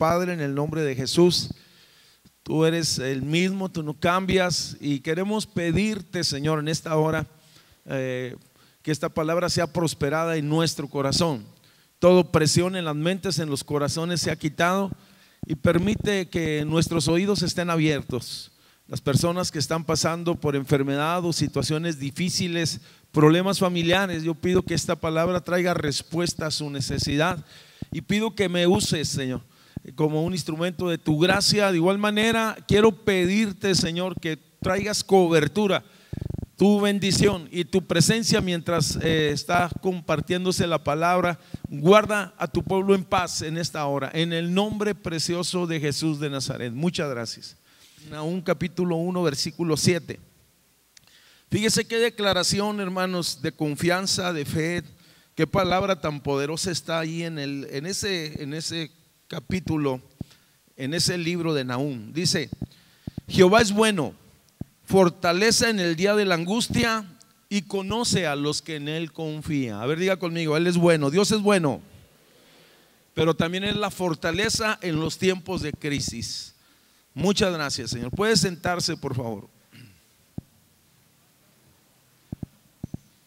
Padre, en el nombre de Jesús. Tú eres el mismo, tú no cambias y queremos pedirte, Señor, en esta hora que esta palabra sea prosperada en nuestro corazón. Todo presión en las mentes, en los corazones se ha quitado y permite que nuestros oídos estén abiertos. Las personas que están pasando por enfermedad o situaciones difíciles, problemas familiares, yo pido que esta palabra traiga respuesta a su necesidad y pido que me uses, Señor, como un instrumento de tu gracia. De igual manera quiero pedirte, Señor, que traigas cobertura, tu bendición y tu presencia mientras está compartiéndose la palabra. Guarda a tu pueblo en paz en esta hora, en el nombre precioso de Jesús de Nazaret. Muchas gracias. Nahum capítulo 1 versículo 7. Fíjese qué declaración, hermanos, de confianza, de fe, qué palabra tan poderosa está ahí en ese capítulo, en ese libro de Nahum. Dice: Jehová es bueno, fortaleza en el día de la angustia y conoce a los que en él confían. A ver, diga conmigo, él es bueno, Dios es bueno, pero también es la fortaleza en los tiempos de crisis. Muchas gracias, Señor. Puede sentarse, por favor.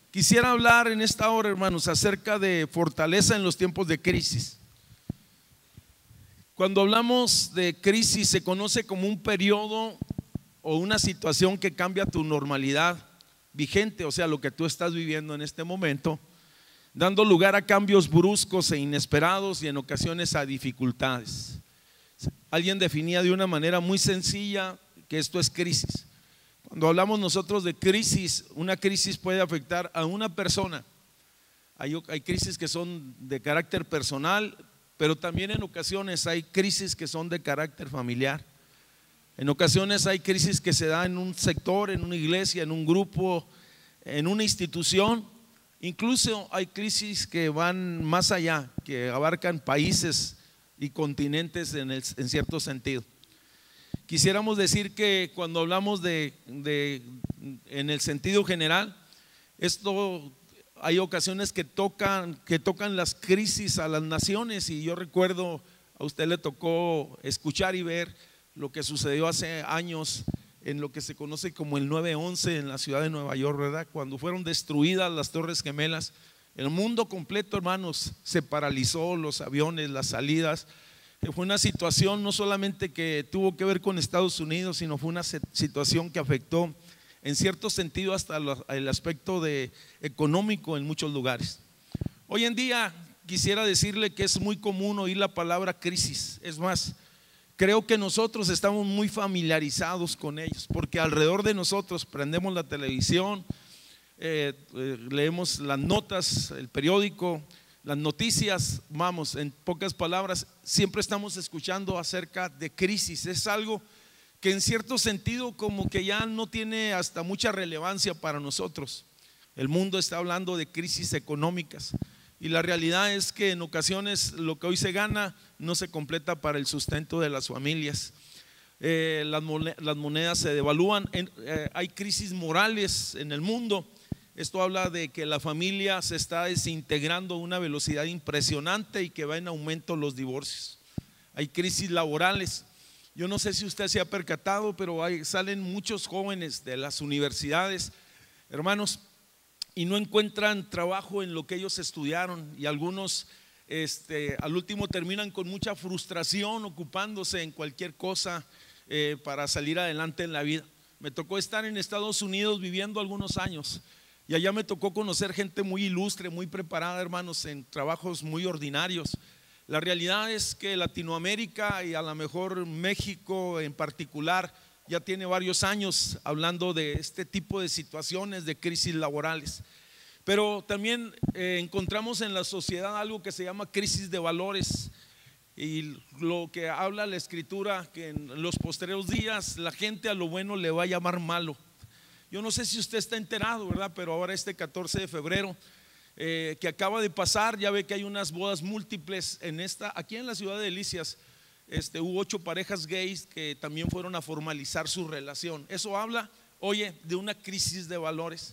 Quisiera hablar en esta hora, hermanos, acerca de fortaleza en los tiempos de crisis. Cuando hablamos de crisis, se conoce como un periodo o una situación que cambia tu normalidad vigente, o sea, lo que tú estás viviendo en este momento, dando lugar a cambios bruscos e inesperados y en ocasiones a dificultades. Alguien definía de una manera muy sencilla que esto es crisis. Cuando hablamos nosotros de crisis, una crisis puede afectar a una persona. Hay crisis que son de carácter personal, pero también en ocasiones hay crisis que son de carácter familiar. En ocasiones hay crisis que se da en un sector, en una iglesia, en un grupo, en una institución. Incluso hay crisis que van más allá, que abarcan países y continentes en cierto sentido. Quisiéramos decir que cuando hablamos en el sentido general, esto hay ocasiones que tocan las crisis a las naciones, y yo recuerdo, a usted le tocó escuchar y ver lo que sucedió hace años en lo que se conoce como el 9/11 en la ciudad de Nueva York, ¿verdad? Cuando fueron destruidas las Torres Gemelas, el mundo completo, hermanos, se paralizó, los aviones, las salidas. Fue una situación no solamente que tuvo que ver con Estados Unidos, sino fue una situación que afectó en cierto sentido hasta el aspecto económico en muchos lugares. Hoy en día quisiera decirle que es muy común oír la palabra crisis. Es más, creo que nosotros estamos muy familiarizados con ellos, porque alrededor de nosotros prendemos la televisión, leemos las notas, el periódico, las noticias, vamos, en pocas palabras, siempre estamos escuchando acerca de crisis. Es algo que en cierto sentido como que ya no tiene hasta mucha relevancia para nosotros. El mundo está hablando de crisis económicas y la realidad es que en ocasiones lo que hoy se gana no se completa para el sustento de las familias. Las monedas se devalúan, hay crisis morales en el mundo. Esto habla de que la familia se está desintegrando a una velocidad impresionante y que va en aumento los divorcios. Hay crisis laborales. Yo no sé si usted se ha percatado, pero salen muchos jóvenes de las universidades, hermanos, y no encuentran trabajo en lo que ellos estudiaron, y algunos al último terminan con mucha frustración ocupándose en cualquier cosa para salir adelante en la vida. Me tocó estar en Estados Unidos viviendo algunos años y allá me tocó conocer gente muy ilustre, muy preparada, hermanos, en trabajos muy ordinarios. La realidad es que Latinoamérica y a lo mejor México en particular ya tiene varios años hablando de este tipo de situaciones de crisis laborales. Pero también encontramos en la sociedad algo que se llama crisis de valores, y lo que habla la escritura, que en los postreros días la gente a lo bueno le va a llamar malo. Yo no sé si usted está enterado, ¿verdad? Pero ahora este 14 de febrero que acaba de pasar, ya ve que hay unas bodas múltiples aquí en la ciudad de Delicias. Hubo 8 parejas gays que también fueron a formalizar su relación. Eso habla, oye, de una crisis de valores.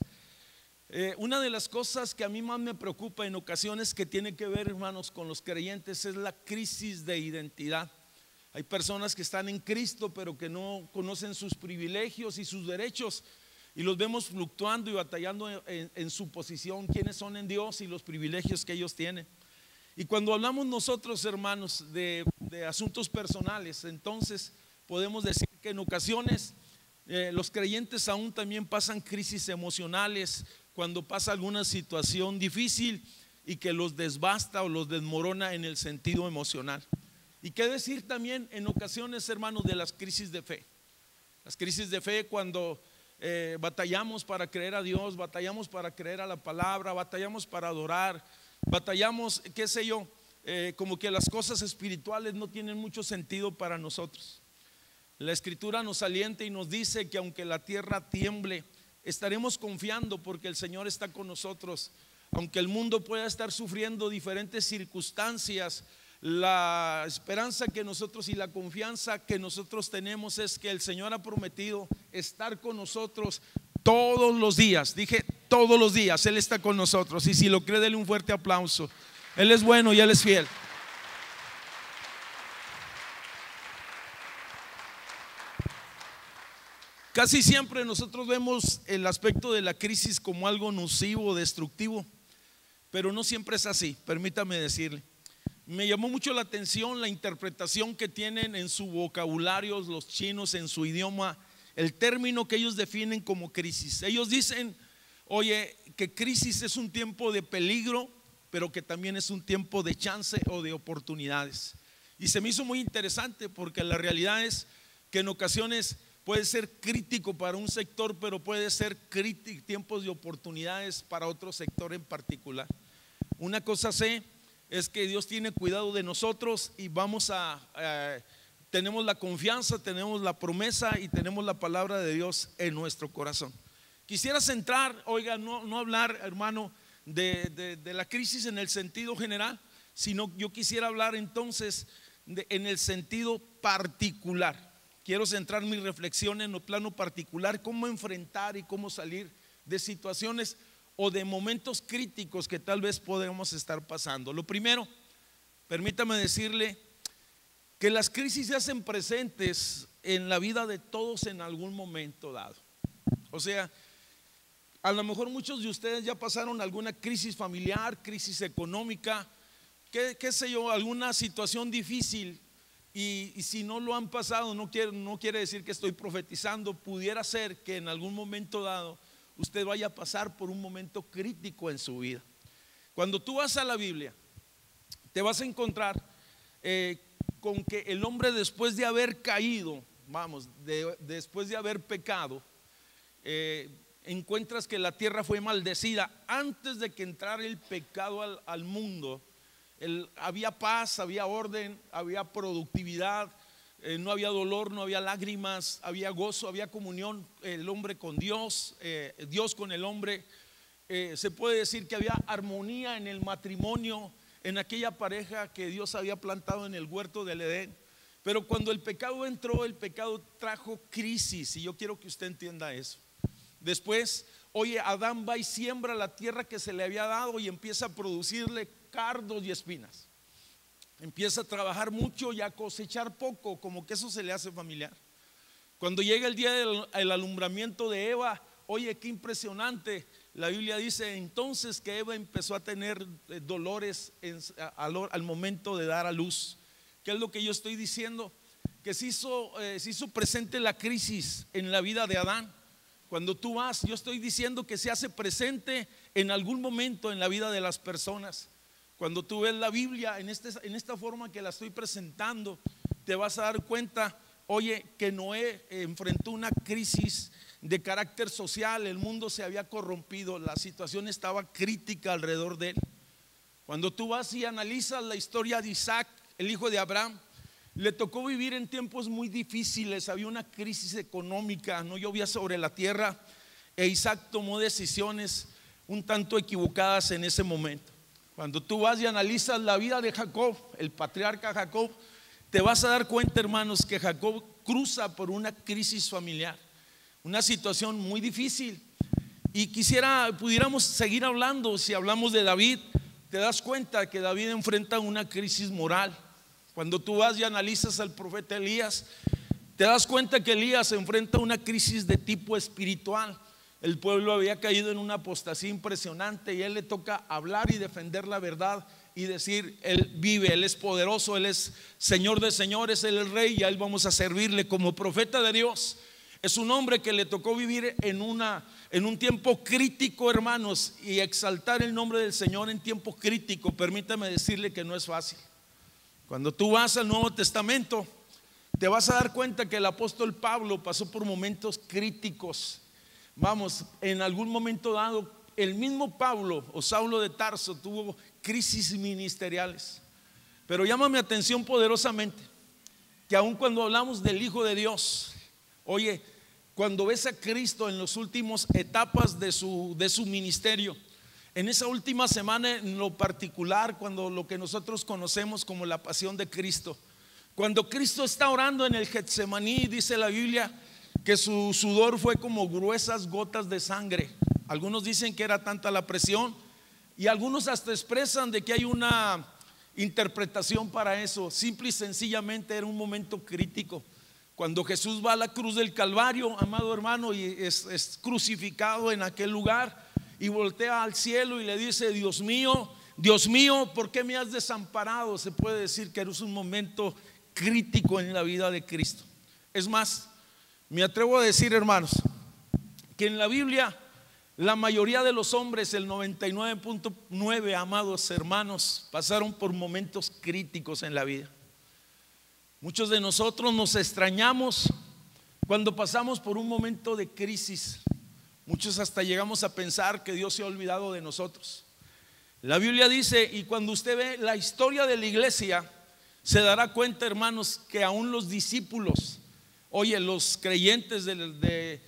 Una de las cosas que a mí más me preocupa en ocasiones, que tiene que ver, hermanos, con los creyentes, es la crisis de identidad. Hay personas que están en Cristo pero que no conocen sus privilegios y sus derechos, y los vemos fluctuando y batallando en su posición, quiénes son en Dios y los privilegios que ellos tienen. Y cuando hablamos nosotros, hermanos, de asuntos personales, entonces podemos decir que en ocasiones los creyentes aún también pasan crisis emocionales cuando pasa alguna situación difícil y que los desbasta o los desmorona en el sentido emocional. Y qué decir también en ocasiones, hermanos, de las crisis de fe. Las crisis de fe cuando batallamos para creer a Dios, batallamos para creer a la palabra, batallamos para adorar, batallamos, qué sé yo, como que las cosas espirituales no tienen mucho sentido para nosotros. La Escritura nos alienta y nos dice que aunque la tierra tiemble, estaremos confiando porque el Señor está con nosotros. Aunque el mundo pueda estar sufriendo diferentes circunstancias, la esperanza que nosotros y la confianza que nosotros tenemos es que el Señor ha prometido estar con nosotros todos los días. Dije todos los días, Él está con nosotros. Y si lo cree, denle un fuerte aplauso. Él es bueno y Él es fiel. Casi siempre nosotros vemos el aspecto de la crisis como algo nocivo, destructivo, pero no siempre es así, permítame decirle. Me llamó mucho la atención la interpretación que tienen en su vocabulario los chinos, en su idioma, el término que ellos definen como crisis. Ellos dicen, oye, que crisis es un tiempo de peligro, pero que también es un tiempo de chance o de oportunidades. Y se me hizo muy interesante porque la realidad es que en ocasiones puede ser crítico para un sector, pero puede ser tiempos de oportunidades para otro sector en particular. Una cosa sé es que Dios tiene cuidado de nosotros y tenemos la confianza, tenemos la promesa y tenemos la palabra de Dios en nuestro corazón. Quisiera centrar, oiga, no hablar, hermano, de la crisis en el sentido general, sino yo quisiera hablar entonces en el sentido particular. Quiero centrar mi reflexión en el plano particular, cómo enfrentar y cómo salir de situaciones o de momentos críticos que tal vez podemos estar pasando. Lo primero, permítame decirle que las crisis se hacen presentes en la vida de todos en algún momento dado. O sea, a lo mejor muchos de ustedes ya pasaron alguna crisis familiar, crisis económica, qué sé yo, alguna situación difícil. Y si no lo han pasado, no quiere decir que estoy profetizando. Pudiera ser que en algún momento dado usted vaya a pasar por un momento crítico en su vida. Cuando tú vas a la Biblia, te vas a encontrar con que el hombre, después de haber caído, después de haber pecado, encuentras que la tierra fue maldecida. Antes de que entrara el pecado al mundo, había paz, había orden, había productividad, no había dolor, no había lágrimas, había gozo, había comunión, el hombre con Dios, Dios con el hombre. Se puede decir que había armonía en el matrimonio, en aquella pareja que Dios había plantado en el huerto del Edén. Pero cuando el pecado entró, el pecado trajo crisis, y yo quiero que usted entienda eso. Después, oye, Adán va y siembra la tierra que se le había dado y empieza a producirle cardos y espinas. Empieza a trabajar mucho y a cosechar poco, como que eso se le hace familiar. Cuando llega el día del alumbramiento de Eva, oye, qué impresionante. La Biblia dice entonces que Eva empezó a tener dolores al momento de dar a luz. ¿Qué es lo que yo estoy diciendo? Que se hizo presente la crisis en la vida de Adán. Cuando tú vas, yo estoy diciendo que se hace presente en algún momento en la vida de las personas. Cuando tú ves la Biblia en esta forma que la estoy presentando, te vas a dar cuenta, oye, que Noé enfrentó una crisis de carácter social. El mundo se había corrompido, la situación estaba crítica alrededor de él. Cuando tú vas y analizas la historia de Isaac, el hijo de Abraham, le tocó vivir en tiempos muy difíciles. Había una crisis económica, no llovía sobre la tierra, e Isaac tomó decisiones un tanto equivocadas en ese momento. Cuando tú vas y analizas la vida de Jacob, el patriarca Jacob, te vas a dar cuenta, hermanos, que Jacob cruza por una crisis familiar, una situación muy difícil. Y pudiéramos seguir hablando. Si hablamos de David, te das cuenta que David enfrenta una crisis moral. Cuando tú vas y analizas al profeta Elías, te das cuenta que Elías se enfrenta a una crisis de tipo espiritual. El pueblo había caído en una apostasía impresionante y él le toca hablar y defender la verdad y decir: Él vive, Él es poderoso, Él es Señor de señores, Él es Rey y a Él vamos a servirle. Como profeta de Dios, es un hombre que le tocó vivir en un tiempo crítico, hermanos, y exaltar el nombre del Señor en tiempo crítico. Permítame decirle que no es fácil. Cuando tú vas al Nuevo Testamento, te vas a dar cuenta que el apóstol Pablo pasó por momentos críticos. Vamos, en algún momento dado, el mismo Pablo o Saulo de Tarso tuvo crisis ministeriales. Pero llama mi atención poderosamente que aun cuando hablamos del Hijo de Dios, oye, cuando ves a Cristo en las últimas etapas de su ministerio, en esa última semana en lo particular, cuando lo que nosotros conocemos como la pasión de Cristo, cuando Cristo está orando en el Getsemaní, dice la Biblia que su sudor fue como gruesas gotas de sangre. Algunos dicen que era tanta la presión y algunos hasta expresan de que hay una interpretación para eso. Simple y sencillamente era un momento crítico. Cuando Jesús va a la cruz del Calvario, amado hermano, y es crucificado en aquel lugar y voltea al cielo y le dice: Dios mío, ¿por qué me has desamparado? Se puede decir que era un momento crítico en la vida de Cristo. Es más, me atrevo a decir, hermanos, que en la Biblia la mayoría de los hombres, el 99.9, amados hermanos, pasaron por momentos críticos en la vida. Muchos de nosotros nos extrañamos cuando pasamos por un momento de crisis. Muchos hasta llegamos a pensar que Dios se ha olvidado de nosotros. La Biblia dice, y cuando usted ve la historia de la iglesia, se dará cuenta, hermanos, que aún los discípulos, oye, los creyentes de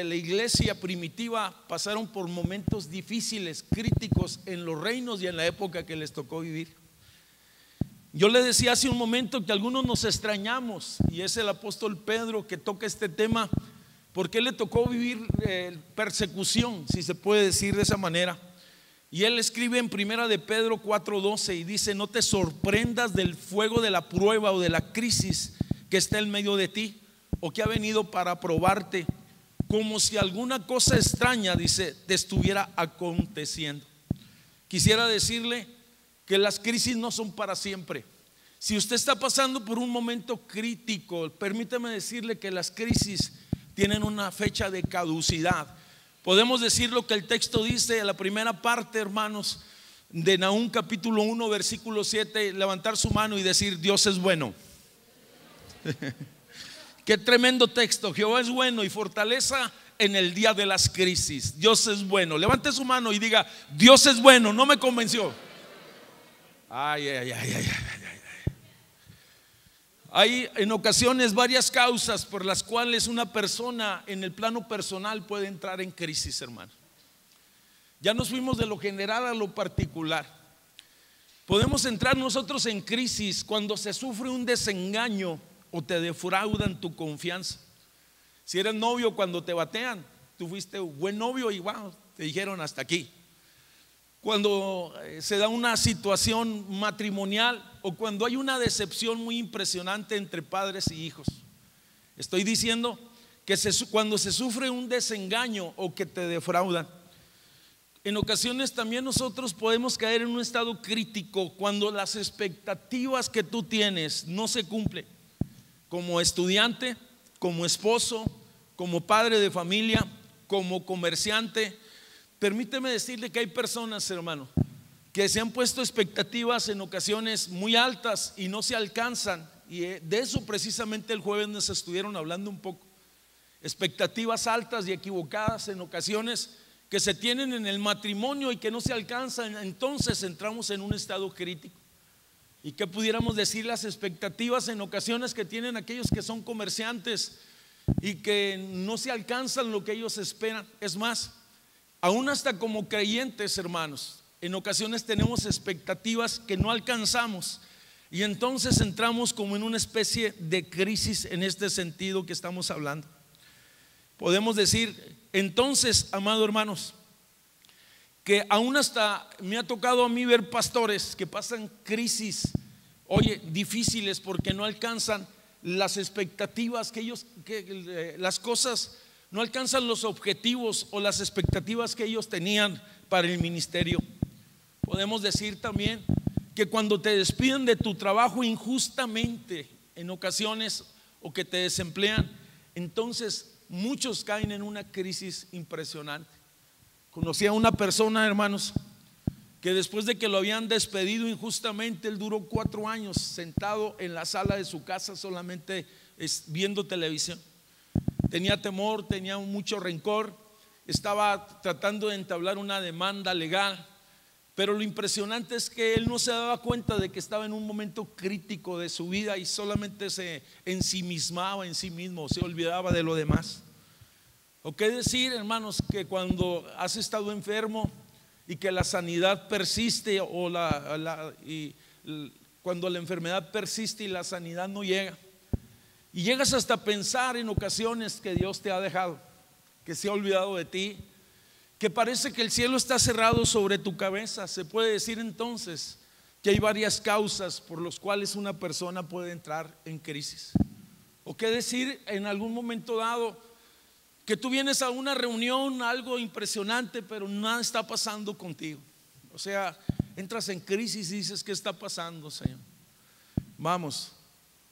la iglesia primitiva pasaron por momentos difíciles, críticos en los reinos y en la época que les tocó vivir. Yo le decía hace un momento que algunos nos extrañamos, y es el apóstol Pedro que toca este tema, porque él le tocó vivir persecución, si se puede decir de esa manera. Y él escribe en primera de Pedro 4:12 y dice: no te sorprendas del fuego de la prueba o de la crisis que está en medio de ti o que ha venido para probarte, como si alguna cosa extraña, dice, te estuviera aconteciendo. Quisiera decirle que las crisis no son para siempre. Si usted está pasando por un momento crítico, permítame decirle que las crisis tienen una fecha de caducidad. Podemos decir lo que el texto dice en la primera parte, hermanos, de Nahum capítulo 1 versículo 7, levantar su mano y decir: Dios es bueno. Qué tremendo texto. Jehová es bueno y fortaleza en el día de las crisis. Dios es bueno. Levante su mano y diga: Dios es bueno. No me convenció. Ay. Hay en ocasiones varias causas por las cuales una persona en el plano personal puede entrar en crisis, hermano. Ya nos fuimos de lo general a lo particular. Podemos entrar nosotros en crisis cuando se sufre un desengaño o te defraudan tu confianza. Si eres novio, cuando te batean, tú fuiste buen novio y wow, te dijeron hasta aquí. Cuando se da una situación matrimonial o cuando hay una decepción muy impresionante entre padres y hijos. Estoy diciendo que cuando se sufre un desengaño o que te defraudan. En ocasiones también nosotros podemos caer en un estado crítico cuando las expectativas que tú tienes no se cumplen. Como estudiante, como esposo, como padre de familia, como comerciante. Permíteme decirle que hay personas, hermano, que se han puesto expectativas en ocasiones muy altas y no se alcanzan. Y de eso precisamente el jueves nos estuvieron hablando un poco. Expectativas altas y equivocadas en ocasiones que se tienen en el matrimonio y que no se alcanzan. Entonces entramos en un estado crítico. ¿Y qué pudiéramos decir las expectativas en ocasiones que tienen aquellos que son comerciantes y que no se alcanzan lo que ellos esperan? Es más, aún hasta como creyentes, hermanos, en ocasiones tenemos expectativas que no alcanzamos y entonces entramos como en una especie de crisis en este sentido que estamos hablando. Podemos decir entonces, amados hermanos, que aún hasta me ha tocado a mí ver pastores que pasan crisis oye, difíciles porque no alcanzan las expectativas las cosas, no alcanzan los objetivos o las expectativas que ellos tenían para el ministerio. Podemos decir también que cuando te despiden de tu trabajo injustamente en ocasiones, o que te desemplean, entonces muchos caen en una crisis impresionante. Conocí a una persona, hermanos, que después de que lo habían despedido injustamente, él duró 4 años sentado en la sala de su casa solamente viendo televisión. Tenía temor, tenía mucho rencor, estaba tratando de entablar una demanda legal, pero lo impresionante es que él no se daba cuenta de que estaba en un momento crítico de su vida y solamente se ensimismaba en sí mismo, se olvidaba de lo demás. ¿O qué decir, hermanos, que cuando has estado enfermo y que la sanidad persiste cuando la enfermedad persiste y la sanidad no llega, y llegas hasta pensar en ocasiones que Dios te ha dejado, que se ha olvidado de ti, que parece que el cielo está cerrado sobre tu cabeza? Se puede decir entonces que hay varias causas por las cuales una persona puede entrar en crisis. ¿O qué decir en algún momento dado que tú vienes a una reunión, algo impresionante, pero nada está pasando contigo? O sea, entras en crisis y dices: ¿qué está pasando, Señor? Vamos,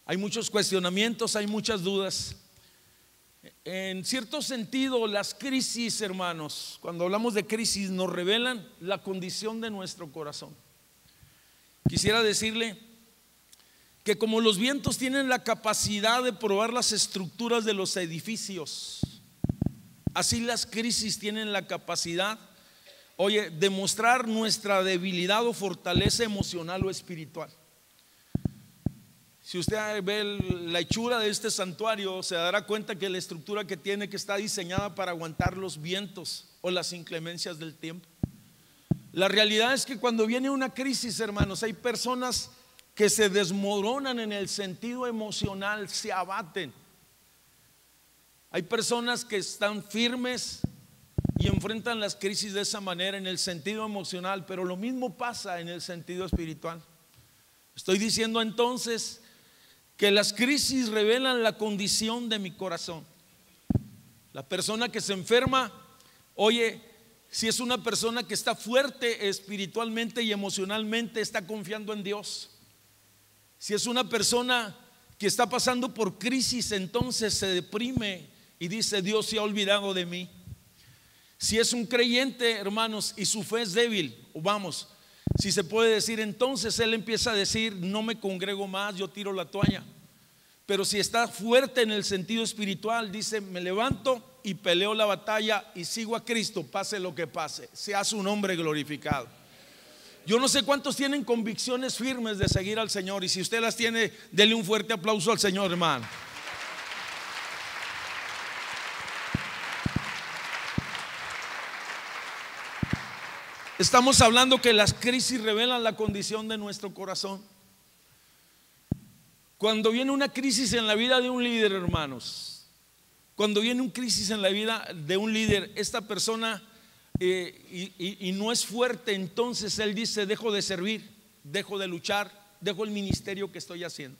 hay muchos cuestionamientos, hay muchas dudas. En cierto sentido, las crisis, hermanos, cuando hablamos de crisis, nos revelan la condición de nuestro corazón. Quisiera decirle que como los vientos tienen la capacidad de probar las estructuras de los edificios, así las crisis tienen la capacidad, oye, de mostrar nuestra debilidad o fortaleza emocional o espiritual. Si usted ve la hechura de este santuario, se dará cuenta que la estructura que tiene, que está diseñada para aguantar los vientos o las inclemencias del tiempo. La realidad es que cuando viene una crisis, hermanos, hay personas que se desmoronan en el sentido emocional, se abaten. Hay personas que están firmes y enfrentan las crisis de esa manera en el sentido emocional, pero lo mismo pasa en el sentido espiritual. Estoy diciendo entonces que las crisis revelan la condición de mi corazón. La persona que se enferma, oye, si es una persona que está fuerte espiritualmente y emocionalmente, está confiando en Dios. Si es una persona que está pasando por crisis, entonces se deprime y dice: Dios se ha olvidado de mí. Si es un creyente, hermanos, y su fe es débil, o vamos, si se puede decir, entonces él empieza a decir: no me congrego más, yo tiro la toalla. Pero si está fuerte en el sentido espiritual, dice: me levanto y peleo la batalla y sigo a Cristo, pase lo que pase, sea su nombre glorificado. Yo no sé cuántos tienen convicciones firmes de seguir al Señor, y si usted las tiene, dele un fuerte aplauso al Señor, hermano. Estamos hablando que las crisis revelan la condición de nuestro corazón. Cuando viene una crisis en la vida de un líder, hermanos, cuando viene una crisis en la vida de un líder, esta persona y no es fuerte, entonces él dice: dejo de servir, dejo de luchar, dejo el ministerio que estoy haciendo.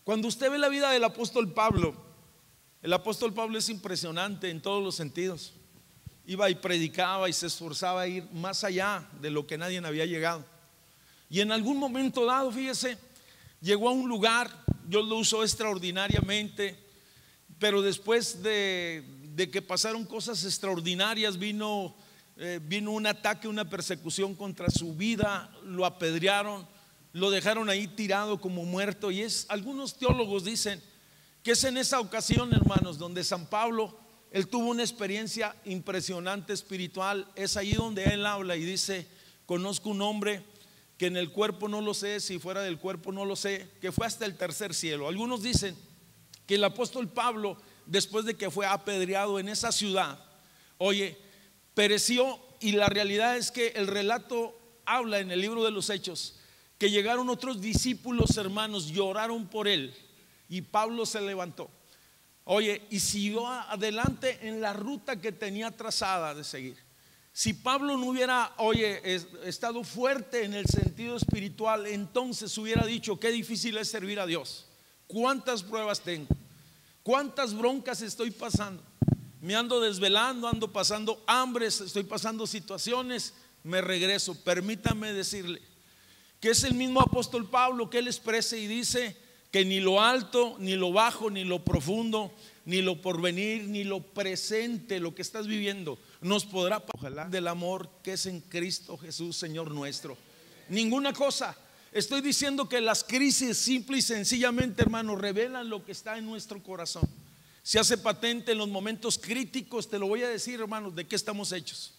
Cuando usted ve la vida del apóstol Pablo, el apóstol Pablo es impresionante en todos los sentidos. Iba y predicaba y se esforzaba a ir más allá de lo que nadie había llegado. Y en algún momento dado, fíjese, llegó a un lugar, Dios lo usó extraordinariamente, pero después de que pasaron cosas extraordinarias, vino un ataque, una persecución contra su vida, lo apedrearon, lo dejaron ahí tirado como muerto. Y algunos teólogos dicen que es en esa ocasión, hermanos, donde San Pablo, él tuvo una experiencia impresionante espiritual. Es ahí donde él habla y dice: conozco un hombre que en el cuerpo no lo sé, si fuera del cuerpo no lo sé, que fue hasta el tercer cielo. Algunos dicen que el apóstol Pablo, después de que fue apedreado en esa ciudad, oye, pereció. Y la realidad es que el relato habla en el libro de los Hechos que llegaron otros discípulos, hermanos, lloraron por él, y Pablo se levantó, oye, y siguió adelante en la ruta que tenía trazada de seguir. Si Pablo no hubiera, estado fuerte en el sentido espiritual, entonces hubiera dicho: qué difícil es servir a Dios. Cuántas pruebas tengo, cuántas broncas estoy pasando. Me ando desvelando, ando pasando hambres, estoy pasando situaciones, me regreso. Permítame decirle que es el mismo apóstol Pablo que él expresa y dice que ni lo alto, ni lo bajo, ni lo profundo, ni lo porvenir, ni lo presente, lo que estás viviendo, nos podrá ojalá del amor que es en Cristo Jesús, Señor nuestro. Ninguna cosa. Estoy diciendo que las crisis simple y sencillamente, hermanos, revelan lo que está en nuestro corazón. Se hace patente en los momentos críticos. Te lo voy a decir, hermanos, de qué estamos hechos.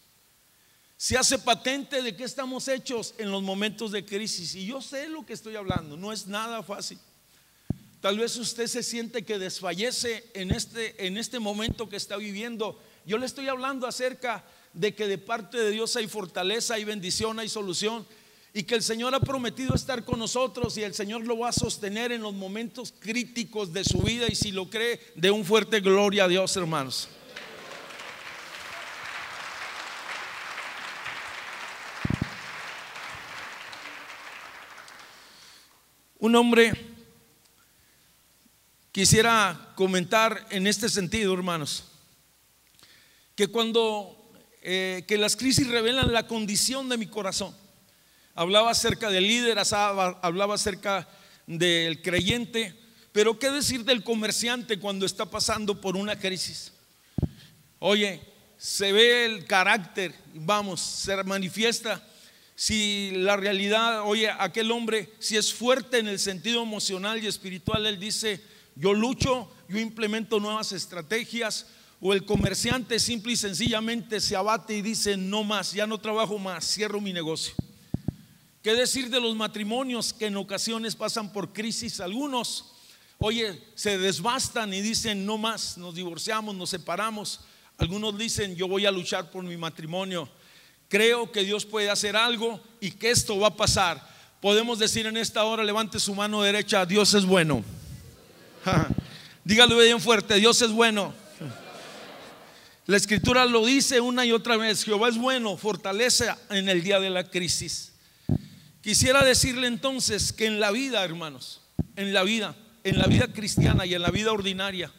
Se hace patente de qué estamos hechos en los momentos de crisis. Y yo sé lo que estoy hablando, no es nada fácil. Tal vez usted se siente que desfallece en este momento que está viviendo. Yo le estoy hablando acerca de que de parte de Dios hay fortaleza, hay bendición, hay solución, y que el Señor ha prometido estar con nosotros y el Señor lo va a sostener en los momentos críticos de su vida. Y si lo cree, dé un fuerte gloria a Dios, hermanos. Un hombre quisiera comentar en este sentido, hermanos, que que las crisis revelan la condición de mi corazón. Hablaba acerca del líder, hablaba acerca del creyente, pero ¿qué decir del comerciante cuando está pasando por una crisis? Se ve el carácter, se manifiesta. Si la realidad, aquel hombre, si es fuerte en el sentido emocional y espiritual, él dice: yo lucho, yo implemento nuevas estrategias. O el comerciante simple y sencillamente se abate y dice: no más, ya no trabajo más, cierro mi negocio. ¿Qué decir de los matrimonios que en ocasiones pasan por crisis? Algunos, se desbastan y dicen: no más, nos divorciamos, nos separamos. Algunos dicen: yo voy a luchar por mi matrimonio. Creo que Dios puede hacer algo y que esto va a pasar. Podemos decir en esta hora, levante su mano derecha: Dios es bueno. Dígalo bien fuerte: Dios es bueno. La escritura lo dice una y otra vez: Jehová es bueno, fortalece en el día de la crisis. Quisiera decirle entonces que en la vida, hermanos, en la vida cristiana y en la vida ordinaria,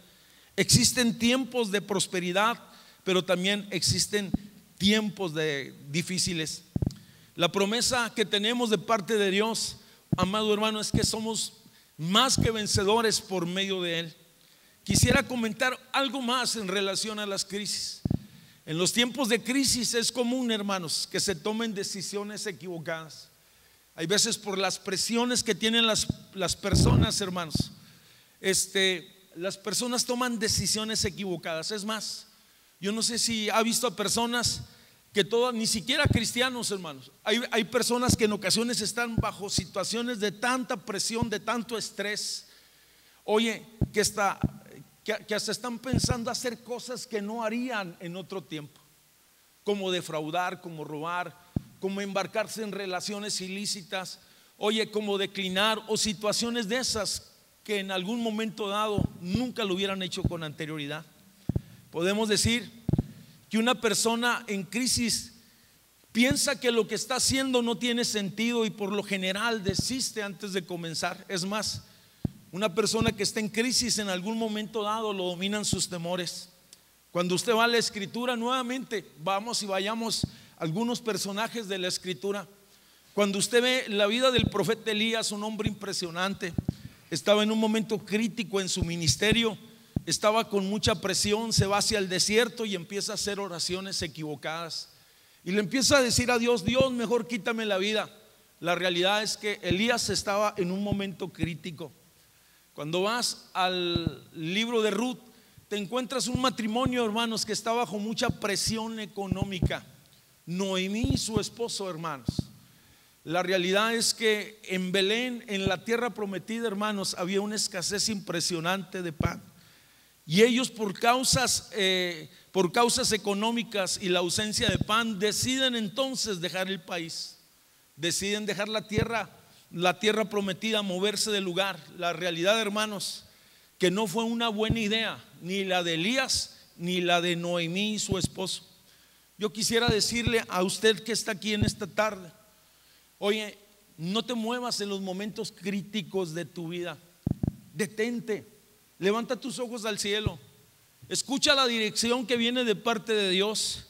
existen tiempos de prosperidad, pero también existen tiempos difíciles. La promesa que tenemos de parte de Dios, amado hermano, es que somos más que vencedores por medio de Él. Quisiera comentar algo más en relación a las crisis. En los tiempos de crisis es común, hermanos, que se tomen decisiones equivocadas. Hay veces por las presiones que tienen las personas, hermanos, las personas toman decisiones equivocadas. Es más, yo no sé si ha visto a personas que ni siquiera cristianos, hermanos. Hay personas que en ocasiones están bajo situaciones de tanta presión, de tanto estrés, que hasta están pensando hacer cosas que no harían en otro tiempo, como defraudar, como robar, como embarcarse en relaciones ilícitas, como declinar, o situaciones de esas que en algún momento dado nunca lo hubieran hecho con anterioridad. Podemos decir que una persona en crisis piensa que lo que está haciendo no tiene sentido y por lo general desiste antes de comenzar. Es más, una persona que está en crisis en algún momento dado lo dominan sus temores. Cuando usted va a la escritura, nuevamente vayamos algunos personajes de la escritura. Cuando usted ve la vida del profeta Elías, un hombre impresionante, estaba en un momento crítico en su ministerio, estaba con mucha presión, se va hacia el desierto y empieza a hacer oraciones equivocadas y le empieza a decir a Dios: Dios, mejor quítame la vida. La realidad es que Elías estaba en un momento crítico. Cuando vas al libro de Ruth, te encuentras un matrimonio, hermanos, que está bajo mucha presión económica. Noemí y su esposo, hermanos. La realidad es que en Belén, en la tierra prometida, hermanos, había una escasez impresionante de pan. Y ellos por causas económicas y la ausencia de pan, deciden entonces dejar el país. Deciden dejar la tierra prometida, moverse del lugar. La realidad, hermanos, que no fue una buena idea, ni la de Elías, ni la de Noemí y su esposo. Yo quisiera decirle a usted que está aquí en esta tarde, oye, no te muevas en los momentos críticos de tu vida. Detente, levanta tus ojos al cielo, escucha la dirección que viene de parte de Dios.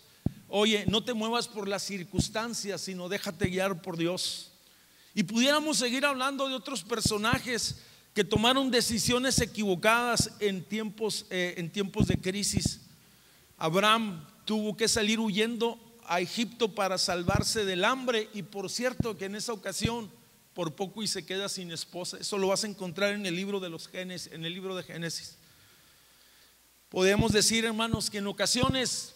Oye, no te muevas por las circunstancias, sino déjate guiar por Dios. Y pudiéramos seguir hablando de otros personajes que tomaron decisiones equivocadas en tiempos de crisis. Abraham tuvo que salir huyendo a Egipto para salvarse del hambre, y por cierto que en esa ocasión por poco y se queda sin esposa. Eso lo vas a encontrar en el libro de en el libro de Génesis. Podemos decir, hermanos, que en ocasiones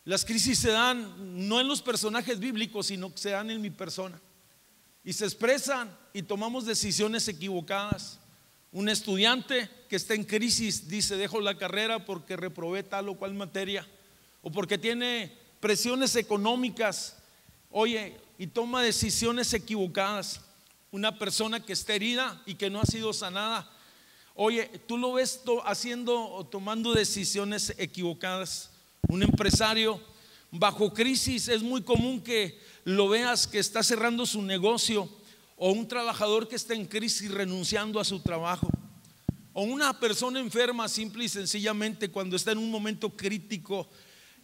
las crisis se dan no en los personajes bíblicos, sino que se dan en mi persona, y se expresan y tomamos decisiones equivocadas. Un estudiante que está en crisis dice: dejo la carrera porque reprobé tal o cual materia, o porque tiene presiones económicas, oye, y toma decisiones equivocadas. Una persona que está herida y que no ha sido sanada, oye, tú lo ves haciendo o tomando decisiones equivocadas. Un empresario bajo crisis, es muy común que lo veas que está cerrando su negocio, o un trabajador que está en crisis renunciando a su trabajo, o una persona enferma simple y sencillamente cuando está en un momento crítico,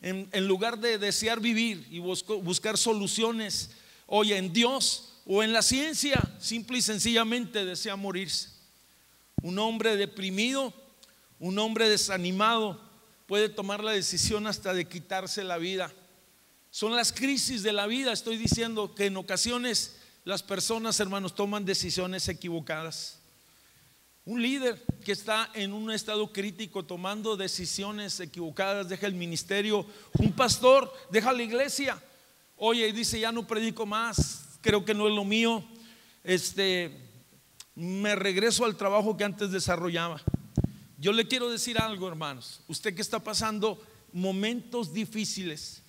en lugar de desear vivir y buscar soluciones, oye, en Dios o en la ciencia, simple y sencillamente desea morirse. Un hombre deprimido, un hombre desanimado puede tomar la decisión hasta de quitarse la vida. Son las crisis de la vida. Estoy diciendo que en ocasiones las personas, hermanos, toman decisiones equivocadas. Un líder que está en un estado crítico tomando decisiones equivocadas deja el ministerio. Un pastor deja la iglesia, oye, y dice: ya no predico más, creo que no es lo mío, me regreso al trabajo que antes desarrollaba. Yo le quiero decir algo, hermanos, usted que está pasando momentos difíciles,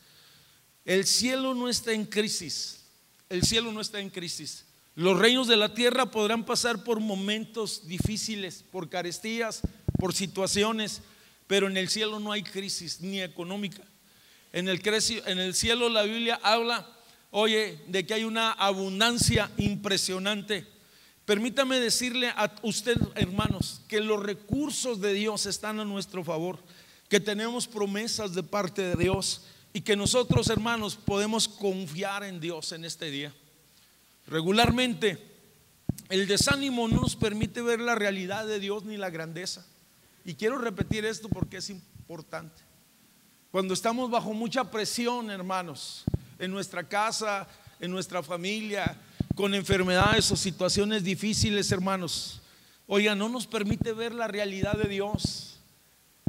el cielo no está en crisis. El cielo no está en crisis. Los reinos de la tierra podrán pasar por momentos difíciles, por carestías, por situaciones, pero en el cielo no hay crisis ni económica. En el cielo la Biblia habla, oye, de que hay una abundancia impresionante. Permítame decirle a usted, hermanos, que los recursos de Dios están a nuestro favor, que tenemos promesas de parte de Dios, y que nosotros, hermanos, podemos confiar en Dios en este día. Regularmente el desánimo no nos permite ver la realidad de Dios ni la grandeza. Y quiero repetir esto porque es importante. Cuando estamos bajo mucha presión, hermanos, en nuestra casa, en nuestra familia, con enfermedades o situaciones difíciles, hermanos, oiga, no nos permite ver la realidad de Dios,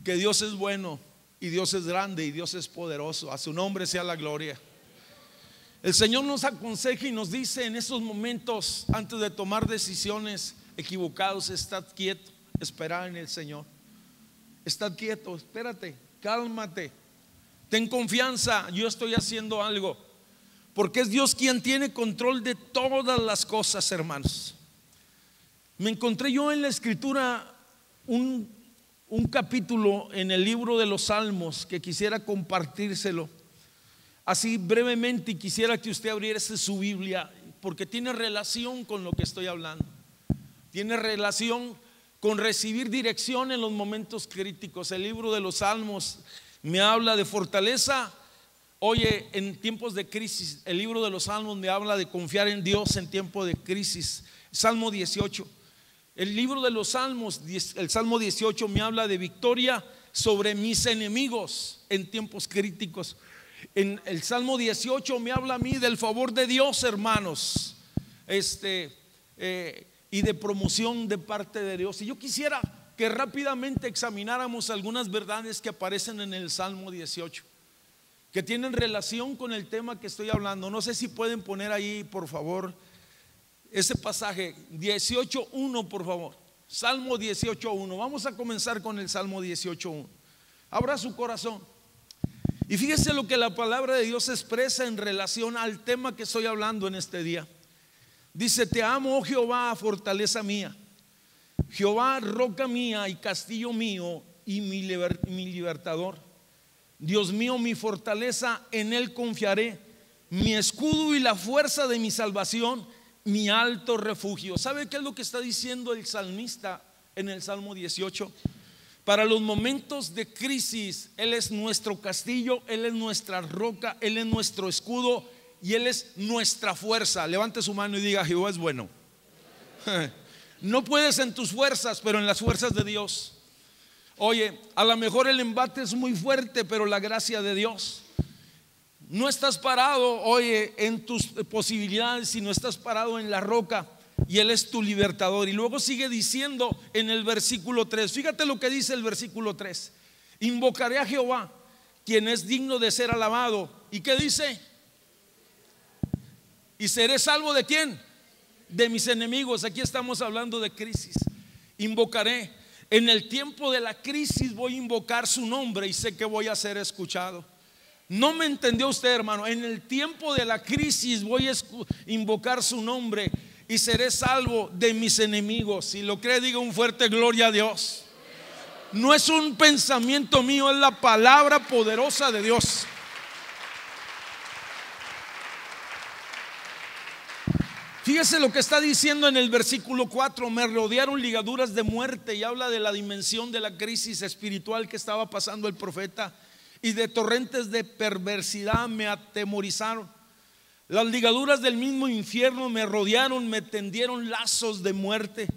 que Dios es bueno y Dios es grande y Dios es poderoso. A su nombre sea la gloria. El Señor nos aconseja y nos dice en esos momentos, antes de tomar decisiones equivocadas: estad quieto, esperad en el Señor. Estad quieto, espérate, cálmate, ten confianza, yo estoy haciendo algo, porque es Dios quien tiene control de todas las cosas, hermanos. Me encontré yo en la escritura un capítulo en el libro de los Salmos que quisiera compartírselo así brevemente, y quisiera que usted abriese su Biblia porque tiene relación con lo que estoy hablando. Tiene relación con recibir dirección en los momentos críticos. El libro de los Salmos me habla de fortaleza, oye, en tiempos de crisis. El libro de los Salmos me habla de confiar en Dios en tiempo de crisis. Salmo 18. El libro de los Salmos, el Salmo 18 me habla de victoria sobre mis enemigos en tiempos críticos. En el Salmo 18 me habla a mí del favor de Dios, hermanos, y de promoción de parte de Dios. Y yo quisiera que rápidamente examináramos algunas verdades que aparecen en el Salmo 18, que tienen relación con el tema que estoy hablando. No sé si pueden poner ahí, por favor, ese pasaje 18:1, por favor. Salmo 18:1. Vamos a comenzar con el Salmo 18:1. Abra su corazón y fíjese lo que la palabra de Dios expresa en relación al tema que estoy hablando en este día. Dice: te amo, oh Jehová, fortaleza mía, Jehová, roca mía y castillo mío y mi libertador. Dios mío, mi fortaleza, en Él confiaré, mi escudo y la fuerza de mi salvación, mi alto refugio. ¿Sabe qué es lo que está diciendo el salmista en el Salmo 18? Para los momentos de crisis, Él es nuestro castillo, Él es nuestra roca, Él es nuestro escudo y Él es nuestra fuerza. Levante su mano y diga: Jehová es bueno. No puedes en tus fuerzas, pero en las fuerzas de Dios. Oye, a lo mejor el embate es muy fuerte, pero la gracia de Dios. No estás parado, oye, en tus posibilidades, sino estás parado en la roca y Él es tu libertador. Y luego sigue diciendo en el versículo 3, fíjate lo que dice el versículo 3: invocaré a Jehová, quien es digno de ser alabado. ¿Y qué dice? ¿Y seré salvo de quién? De mis enemigos. Aquí estamos hablando de crisis. Invocaré. En el tiempo de la crisis voy a invocar su nombre y sé que voy a ser escuchado. No me entendió usted, hermano. En el tiempo de la crisis voy a invocar su nombre y seré salvo de mis enemigos. Si lo cree, diga un fuerte gloria a Dios. No es un pensamiento mío, es la palabra poderosa de Dios. Fíjese lo que está diciendo en el versículo 4: me rodearon ligaduras de muerte, y habla de la dimensión de la crisis espiritual que estaba pasando el profeta, y de torrentes de perversidad me atemorizaron. Las ligaduras del mismo infierno me rodearon, me tendieron lazos de muerte.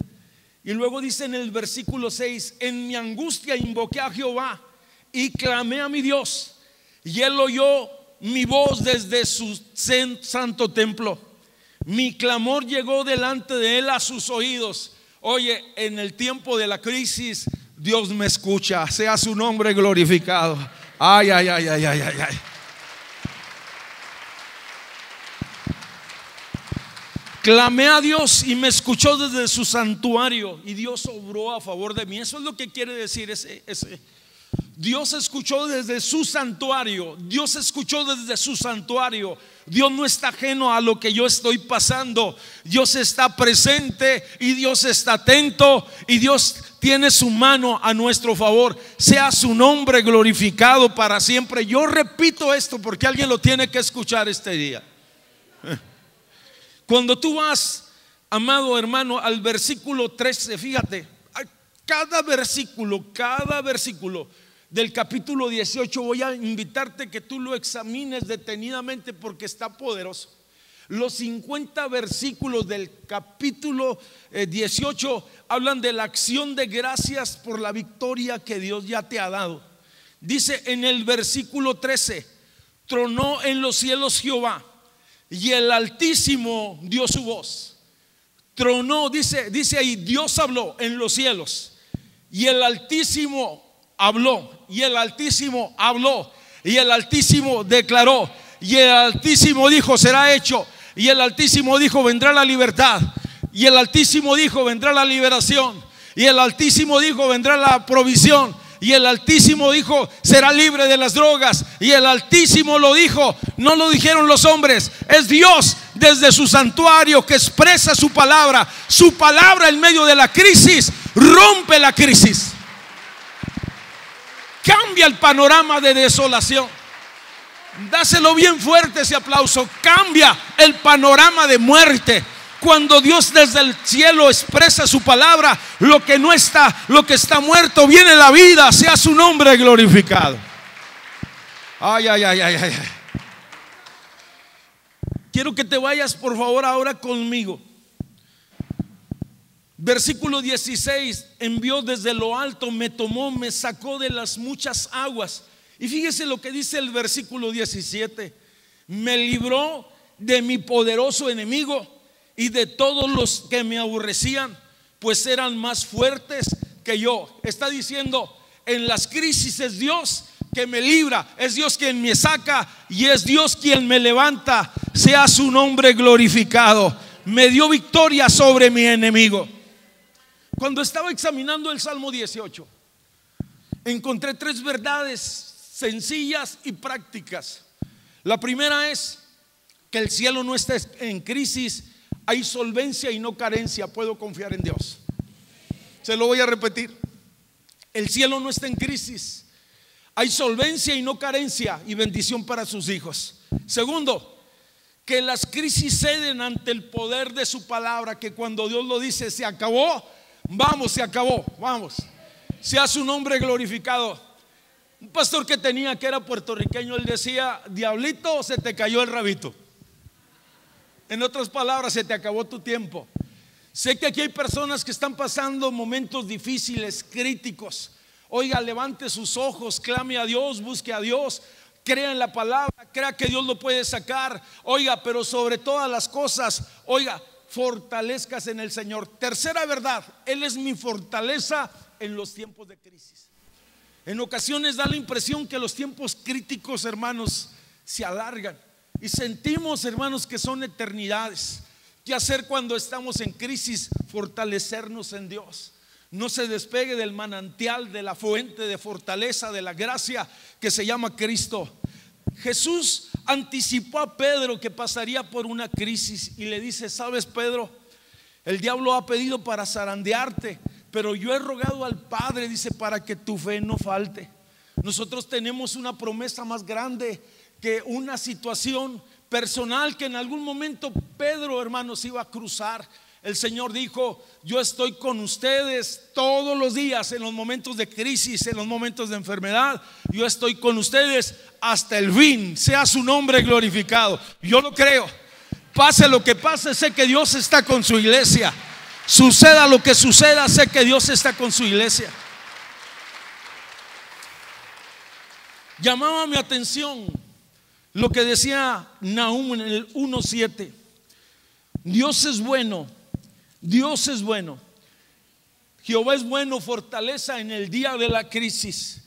Y luego dice en el versículo 6: en mi angustia invoqué a Jehová y clamé a mi Dios, y Él oyó mi voz desde su santo templo. Mi clamor llegó delante de Él a sus oídos. Oye, en el tiempo de la crisis Dios me escucha, sea su nombre glorificado. Ay, ay, ay, ay, ay, ay, ay. Clamé a Dios y me escuchó desde su santuario, y Dios obró a favor de mí. Eso es lo que quiere decir ese. Dios escuchó desde su santuario. Dios escuchó desde su santuario. Dios no está ajeno a lo que yo estoy pasando. Dios está presente y Dios está atento, y Dios tiene su mano a nuestro favor. Sea su nombre glorificado para siempre. Yo repito esto porque alguien lo tiene que escuchar este día. Cuando tú vas, amado hermano, al versículo 13, fíjate, cada versículo del capítulo 18 voy a invitarte que tú lo examines detenidamente porque está poderoso. Los 50 versículos del capítulo 18 hablan de la acción de gracias por la victoria que Dios ya te ha dado. Dice en el versículo 13: tronó en los cielos Jehová, y el Altísimo dio su voz. Tronó, dice ahí, Dios habló en los cielos, y el Altísimo habló, y el Altísimo habló, y el Altísimo declaró, y el Altísimo dijo: será hecho, y el Altísimo dijo: vendrá la libertad, y el Altísimo dijo: vendrá la liberación, y el Altísimo dijo: vendrá la provisión, y el Altísimo dijo: será libre de las drogas. Y el Altísimo lo dijo, no lo dijeron los hombres, es Dios desde su santuario que expresa su palabra. Su palabra en medio de la crisis rompe la crisis, cambia el panorama de desolación. Dáselo bien fuerte ese aplauso. Cambia el panorama de muerte. Cuando Dios desde el cielo expresa su palabra, lo que no está, lo que está muerto, viene la vida. Sea su nombre glorificado. Ay, ay, ay, ay, ay. Quiero que te vayas por favor ahora conmigo. Versículo 16: envió desde lo alto, me tomó, me sacó de las muchas aguas. Y fíjese lo que dice el versículo 17: me libró de mi poderoso enemigo y de todos los que me aborrecían, pues eran más fuertes que yo. Está diciendo, en las crisis es Dios que me libra, es Dios quien me saca y es Dios quien me levanta. Sea su nombre glorificado. Me dio victoria sobre mi enemigo. Cuando estaba examinando el Salmo 18, encontré 3 verdades sencillas y prácticas. La primera es que el cielo no está en crisis, hay solvencia y no carencia. Puedo confiar en Dios. Se lo voy a repetir: el cielo no está en crisis, hay solvencia y no carencia y bendición para sus hijos. Segundo, que las crisis ceden ante el poder de su palabra, que cuando Dios lo dice, se acabó, vamos, se acabó, vamos. Sea su nombre glorificado. Un pastor que tenía, que era puertorriqueño, él decía: diablito, se te cayó el rabito. En otras palabras, se te acabó tu tiempo. Sé que aquí hay personas que están pasando momentos difíciles, críticos. Oiga, levante sus ojos, clame a Dios, busque a Dios, crea en la palabra, crea que Dios lo puede sacar. Oiga, pero sobre todas las cosas, oiga, fortalezcas en el Señor. Tercera verdad: Él es mi fortaleza en los tiempos de crisis. En ocasiones da la impresión que los tiempos críticos, hermanos, se alargan y sentimos, hermanos, que son eternidades. ¿Qué hacer cuando estamos en crisis? Fortalecernos en Dios. No se despegue del manantial, de la fuente de fortaleza, de la gracia que se llama Cristo. Jesús anticipó a Pedro que pasaría por una crisis y le dice: sabes, Pedro, el diablo ha pedido para zarandearte, pero yo he rogado al Padre, dice, para que tu fe no falte. Nosotros tenemos una promesa más grande que una situación personal que en algún momento Pedro, hermanos, iba a cruzar. El Señor dijo: yo estoy con ustedes todos los días, en los momentos de crisis, en los momentos de enfermedad. Yo estoy con ustedes hasta el fin. Sea su nombre glorificado. Yo lo creo. Pase lo que pase, sé que Dios está con su iglesia. Suceda lo que suceda, sé que Dios está con su iglesia. Llamaba mi atención lo que decía Nahum en el 1:7. Dios es bueno, Dios es bueno. Jehová es bueno, fortaleza en el día de la crisis.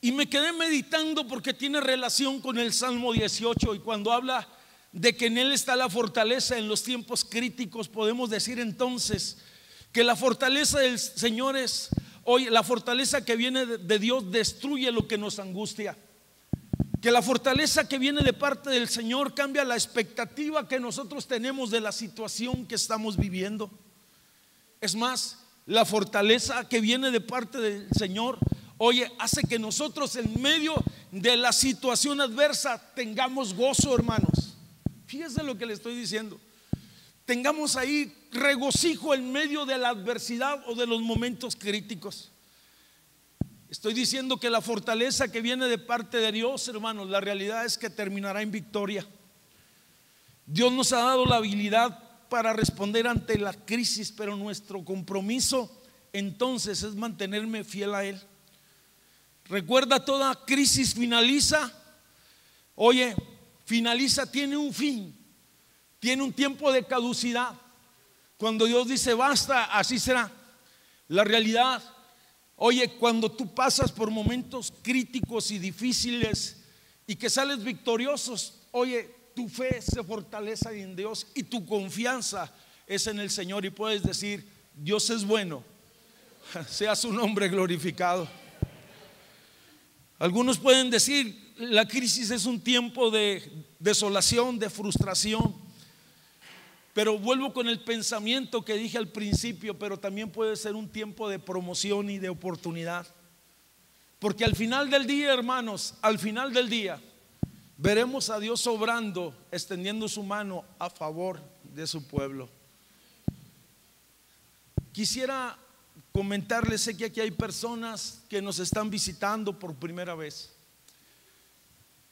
Y me quedé meditando porque tiene relación con el Salmo 18. Y cuando habla de que en Él está la fortaleza en los tiempos críticos, podemos decir entonces que la fortaleza del Señor es, oye, la fortaleza que viene de Dios destruye lo que nos angustia. Que la fortaleza que viene de parte del Señor cambia la expectativa que nosotros tenemos de la situación que estamos viviendo. Es más, la fortaleza que viene de parte del Señor, oye, hace que nosotros en medio de la situación adversa tengamos gozo, hermanos. Fíjese lo que le estoy diciendo. Tengamos ahí regocijo en medio de la adversidad o de los momentos críticos. Estoy diciendo que la fortaleza que viene de parte de Dios, hermanos, la realidad es que terminará en victoria. Dios nos ha dado la habilidad para responder ante la crisis, pero nuestro compromiso entonces es mantenerme fiel a Él. Recuerda, toda crisis finaliza. Oye, finaliza, tiene un fin, tiene un tiempo de caducidad. Cuando Dios dice basta, así será. La realidad, oye, cuando tú pasas por momentos críticos y difíciles y que sales victoriosos, oye, tu fe se fortalece en Dios y tu confianza es en el Señor y puedes decir: Dios es bueno, sea su nombre glorificado. Algunos pueden decir: la crisis es un tiempo de desolación, de frustración. Pero vuelvo con el pensamiento que dije al principio, pero también puede ser un tiempo de promoción y de oportunidad. Porque al final del día, hermanos, al final del día veremos a Dios obrando, extendiendo su mano a favor de su pueblo. Quisiera comentarles, sé que aquí hay personas que nos están visitando por primera vez.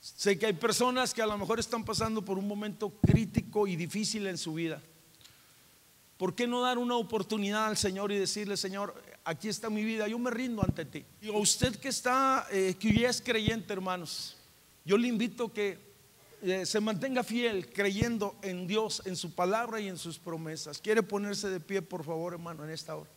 Sé que hay personas que a lo mejor están pasando por un momento crítico y difícil en su vida. ¿Por qué no dar una oportunidad al Señor y decirle: Señor, aquí está mi vida, yo me rindo ante ti? Y a usted que está, que ya es creyente, hermanos, yo le invito que se mantenga fiel, creyendo en Dios, en su palabra y en sus promesas. ¿Quiere ponerse de pie, por favor, hermano, en esta hora?